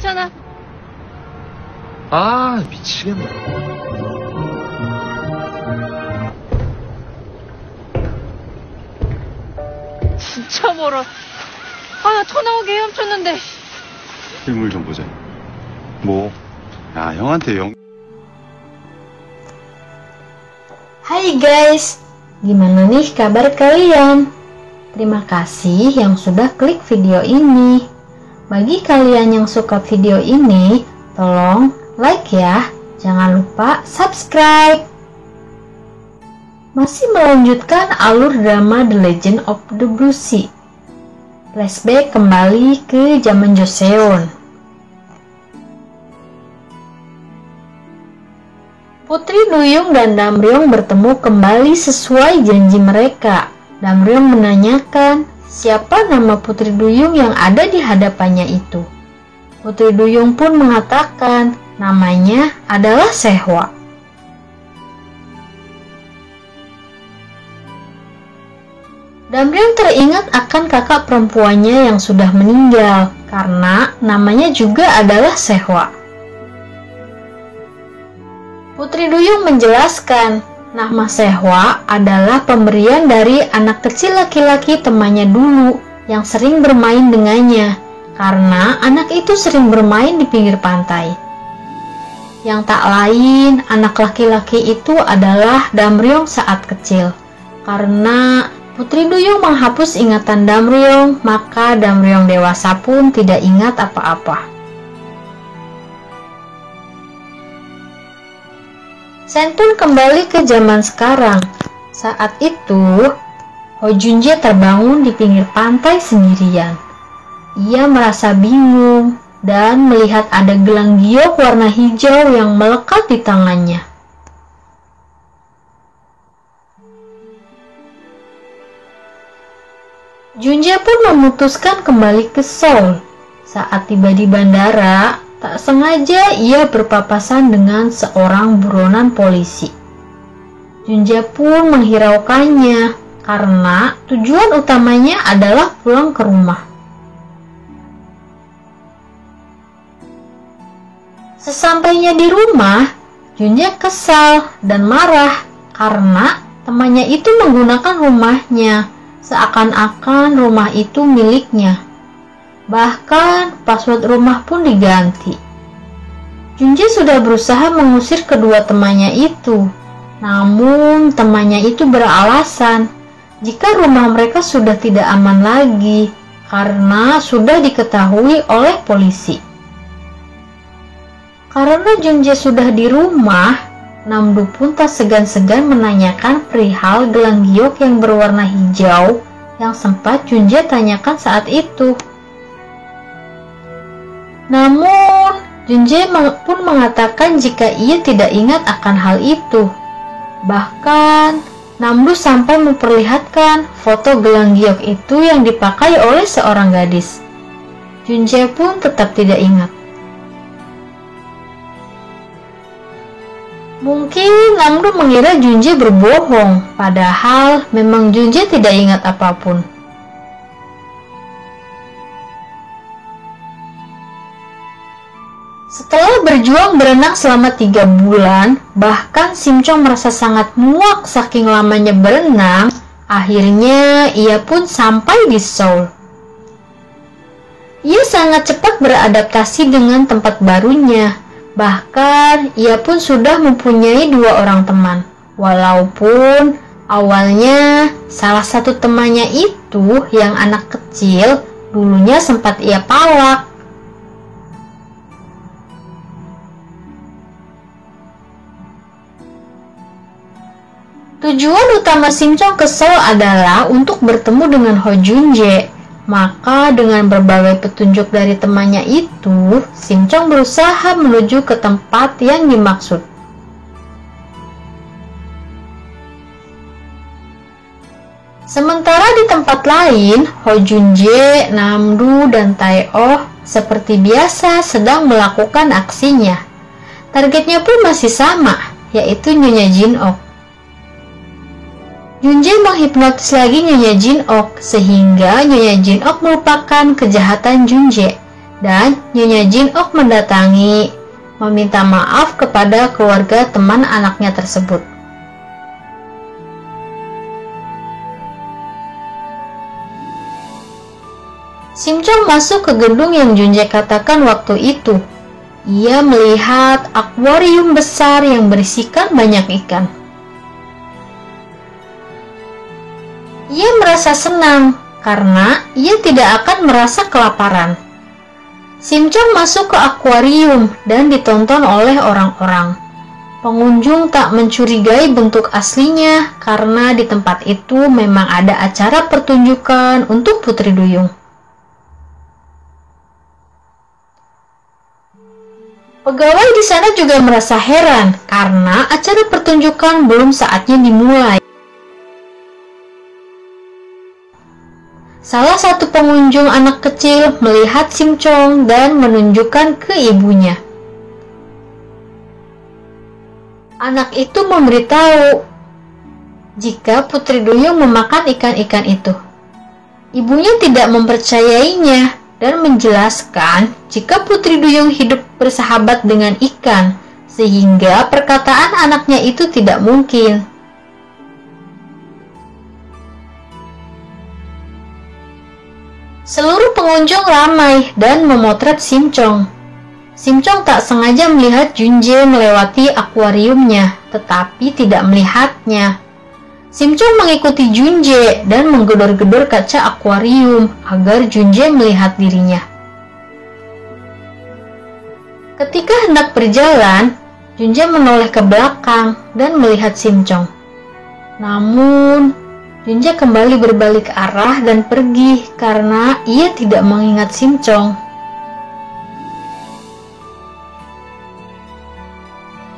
괜찮아. 아, 미치겠네. 진짜 멀어. 나 터 나오게 헤엄쳤는데. 실물 좀 보자. 뭐? 야, 형한테 Hai guys, gimana nih kabar kalian? Terima kasih yang sudah klik video ini. Bagi kalian yang suka video ini, tolong like ya. Jangan lupa subscribe. Masih melanjutkan alur drama The Legend of the Blue Sea. Flashback kembali ke zaman Joseon. Putri Duyung dan Damryong bertemu kembali sesuai janji mereka. Damryong menanyakan siapa nama Putri Duyung yang ada di hadapannya itu. Putri Duyung pun mengatakan namanya adalah Sehwa. Damryong teringat akan kakak perempuannya yang sudah meninggal karena namanya juga adalah Sehwa. Putri Duyung menjelaskan, nama Sehwa adalah pemberian dari anak kecil laki-laki temannya dulu yang sering bermain dengannya, karena anak itu sering bermain di pinggir pantai. Yang tak lain, anak laki-laki itu adalah Damryong saat kecil. Karena Putri Duyung menghapus ingatan Damryong, maka Damryong dewasa pun tidak ingat apa-apa. Sen pun kembali ke zaman sekarang. Saat itu, Ho Junjae terbangun di pinggir pantai sendirian. Ia merasa bingung dan melihat ada gelang giok warna hijau yang melekat di tangannya. Junjae pun memutuskan kembali ke Seoul. Saat tiba di bandara, tak sengaja ia berpapasan dengan seorang buronan polisi. Junjae pun menghiraukannya karena tujuan utamanya adalah pulang ke rumah. Sesampainya di rumah, Junjae kesal dan marah karena temannya itu menggunakan rumahnya seakan-akan rumah itu miliknya. Bahkan password rumah pun diganti. Junjae sudah berusaha mengusir kedua temannya itu. Namun temannya itu beralasan jika rumah mereka sudah tidak aman lagi karena sudah diketahui oleh polisi. Karena Junjae sudah di rumah, Namdu pun tak segan-segan menanyakan perihal gelang giok yang berwarna hijau yang sempat Junjae tanyakan saat itu. Namun, Junjae pun mengatakan jika ia tidak ingat akan hal itu. Bahkan, Namdu sampai memperlihatkan foto gelang giok itu yang dipakai oleh seorang gadis. Junjae pun tetap tidak ingat. Mungkin Namdu mengira Junjae berbohong, padahal memang Junjae tidak ingat apapun. Setelah berjuang berenang selama 3 bulan, bahkan Simchong merasa sangat muak saking lamanya berenang, akhirnya ia pun sampai di Seoul. Ia sangat cepat beradaptasi dengan tempat barunya, bahkan ia pun sudah mempunyai 2 orang teman. Walaupun awalnya salah satu temannya itu yang anak kecil dulunya sempat ia palak. Tujuan utama Simchong ke Seoul adalah untuk bertemu dengan Ho Junjae. Maka dengan berbagai petunjuk dari temannya itu, Simchong berusaha menuju ke tempat yang dimaksud. Sementara di tempat lain, Ho Junjae, Namdu, dan Tae-oh seperti biasa sedang melakukan aksinya. Targetnya pun masih sama, yaitu Nyonya Jin-ok. Junjae menghipnotis lagi Nyonya Jin-ok sehingga Nyonya Jin-ok melupakan kejahatan Junjae. dan Nyonya Jin Ok mendatangi, meminta maaf kepada keluarga teman anaknya tersebut. Sim Chong masuk ke gedung yang Junjae katakan waktu itu. Ia melihat akuarium besar yang berisikan banyak ikan. Ia merasa senang karena ia tidak akan merasa kelaparan. Sim Chong masuk ke akuarium dan ditonton oleh orang-orang. Pengunjung tak mencurigai bentuk aslinya karena di tempat itu memang ada acara pertunjukan untuk Putri Duyung. Pegawai di sana juga merasa heran karena acara pertunjukan belum saatnya dimulai. Salah satu pengunjung anak kecil melihat Sim Chong dan menunjukkan ke ibunya. Anak itu memberitahu jika Putri Duyung memakan ikan-ikan itu. Ibunya tidak mempercayainya dan menjelaskan jika Putri Duyung hidup bersahabat dengan ikan, sehingga perkataan anaknya itu tidak mungkin. Seluruh pengunjung ramai dan memotret Sim Chong. Sim Chong tak sengaja melihat Junjae melewati akuariumnya, tetapi tidak melihatnya. Sim Chong mengikuti Junjae dan menggedor-gedor kaca akuarium agar Junjae melihat dirinya. Ketika hendak berjalan, Junjae menoleh ke belakang dan melihat Sim Chong. Namun, Junjae kembali berbalik arah dan pergi karena ia tidak mengingat Sim Chong.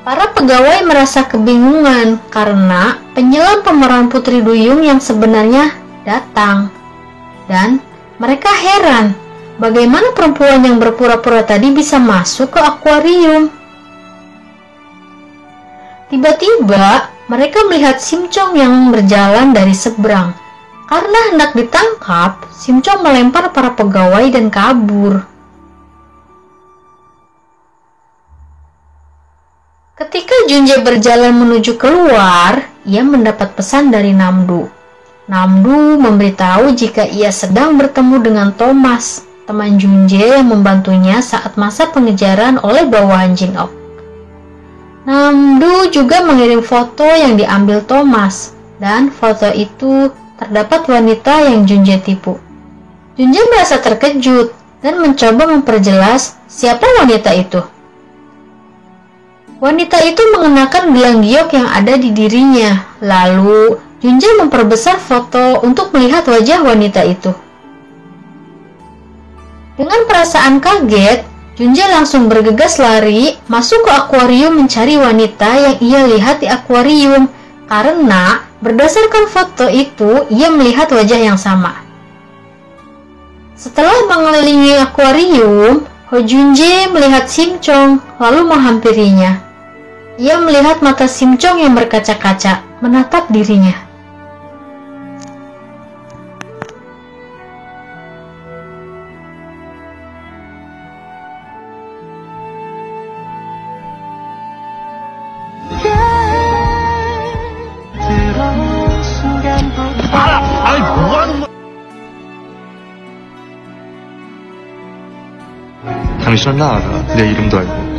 Para pegawai merasa kebingungan karena penyelam pemeran Putri Duyung yang sebenarnya datang. Dan mereka heran bagaimana perempuan yang berpura-pura tadi bisa masuk ke akuarium. Tiba-tiba mereka melihat Sim Chong yang berjalan dari seberang. Karena hendak ditangkap, Sim Chong melempar para pegawai dan kabur. Ketika Junjae berjalan menuju keluar, ia mendapat pesan dari Namdu. Namdu memberitahu jika ia sedang bertemu dengan Thomas, teman Junjae yang membantunya saat masa pengejaran oleh bawahan Jin Ok. Namdu juga mengirim foto yang diambil Thomas, dan foto itu terdapat wanita yang Junjae tipu. Junjae merasa terkejut dan mencoba memperjelas siapa wanita itu. Wanita itu mengenakan gelang giok yang ada di dirinya. Lalu, Junjae memperbesar foto untuk melihat wajah wanita itu. Dengan perasaan kaget, Junjae langsung bergegas lari masuk ke akuarium mencari wanita yang ia lihat di akuarium. Karena berdasarkan foto itu, ia melihat wajah yang sama. Setelah mengelilingi akuarium, Ho Junjae melihat Sim Chong lalu menghampirinya. Ia melihat mata Sim Chong yang berkaca-kaca menatap dirinya. 당신은 나알아. 내 이름도 알고.